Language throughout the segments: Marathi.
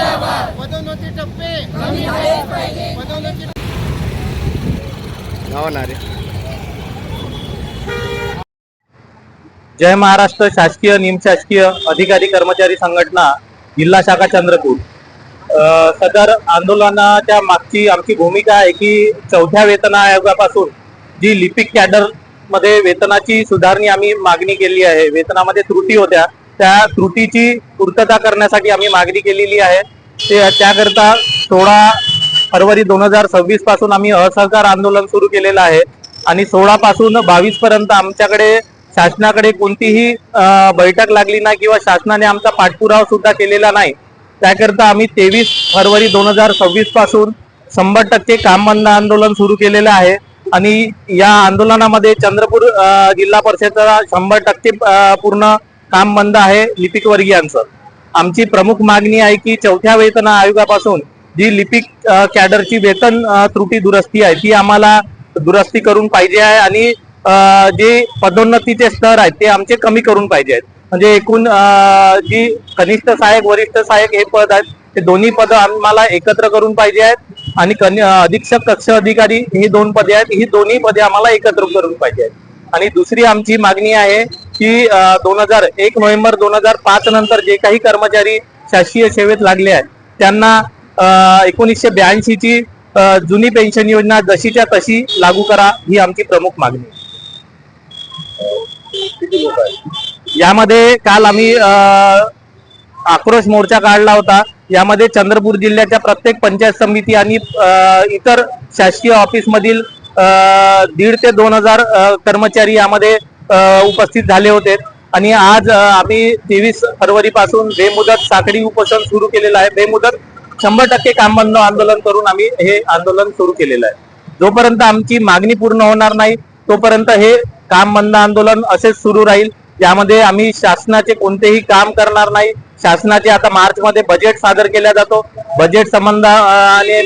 पदोन्नती टप्पे पदोन्नती जय महाराष्ट्र शासकीय निमशासकीय अधिकारी कर्मचारी संघटना जिल्हा शाखा चंद्रपूर। सदर आंदोलनाच्या मागची आमची भूमिका आहे की चौथ्या वेतन आयोगापासून जी लिपिक कॅडर मध्ये वेतनाची सुधारणी आम्ही मागणी केली आहे। वेतनामध्ये त्रुटी होत्या, त्या त्रुटीची पूर्तता करण्यासाठी आम्ही मागणी केलेली आहे। त्याकरता 16 फरवरी 2026 पासून आम्ही असहकार आंदोलन सुरू केलेलं आहे आणि 16 पासून 22 पर्यंत आमच्याकडे शासनाकडे कोणतीही बैठक लागली नाही किंवा शासनाने आमचा पाठपुरावा सुद्धा केलेला नाही। त्याकरता आम्ही 23 फरवरी 2026 पासून 100% काम बंद आंदोलन सुरू केलेलं आहे आणि या आंदोलनामध्ये चंद्रपूर जिल्हा परिषदेचा 100% पूर्ण काम बंद आहे लिपिक वर्गीयांचं। आमची प्रमुख मागणी आहे की चौथ्या वेतन आयोगापासून जी लिपिक कॅडरची वेतन त्रुटी दुरुस्ती आहे ती आम्हाला दुरुस्ती करून पाहिजे आहे आणि जे पदोन्नतीचे स्तर आहेत ते आमचे कमी करून पाहिजे आहेत। म्हणजे एकूण जी कनिष्ठ सहाय्यक वरिष्ठ सहाय्यक हे पद आहेत ते दोन्ही पद आम्हाला एकत्र करून पाहिजे आहेत आणि अधीक्षक कक्ष अधिकारी ही 2 पदे आहेत, ही दोन्ही पदे आम्हाला एकत्र करून पाहिजे आहेत। आणि दुसरी आमची मागणी आहे की 1 नोव्हेंबर 2005 नंतर जे काही कर्मचारी शासकीय सेवेत लागले आहेत त्यांना 1982 ची जुनी पेन्शन योजना जशीच्या तशी लागू करा, ही आमची प्रमुख मागणी आहे। यामध्ये काल आम्ही आक्रोश मोर्चा काढला होता। यामध्ये चंद्रपूर जिल्ह्याच्या प्रत्येक पंचायत समिती आणि इतर शासकीय ऑफिस मधील 1,500 ते 2,000 कर्मचारी यामध्ये उपस्थित झाले होते आणि आज आम्ही 23 फरवरी पासून बेमुदत साखळी उपोषण सुरू केलेलं आहे। बेमुदत 100% काम बंद आंदोलन करून आम्ही हे आंदोलन सुरू केलेलं आहे। जोपर्यंत आमची मागणी पूर्ण होणार नाही तोपर्यंत हे काम बंद आंदोलन असेच सुरू राहील। यामध्ये आम्ही शासनाचे कोणतेही काम करणार नाही। शासनाचे आता मार्च मध्ये बजेट सादर केला जातो, बजेट संबंधाने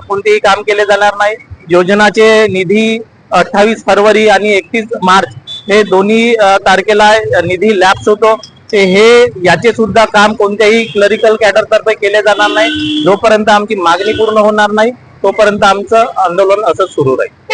कोणतेही काम केले जाणार नाही। योजनाचे निधी 28 फरवरी आणि 31 मार्च हे दोन्ही तारखेला निधी लॅप्स होतो, ते हे याचे सुद्धा काम कोणत्याही क्लरिकल कॅडर तर्फे केले जाणार नाही। जोपर्यंत आमची मागणी पूर्ण होणार नाही तोपर्यंत आमचं आंदोलन असंच सुरू राहील।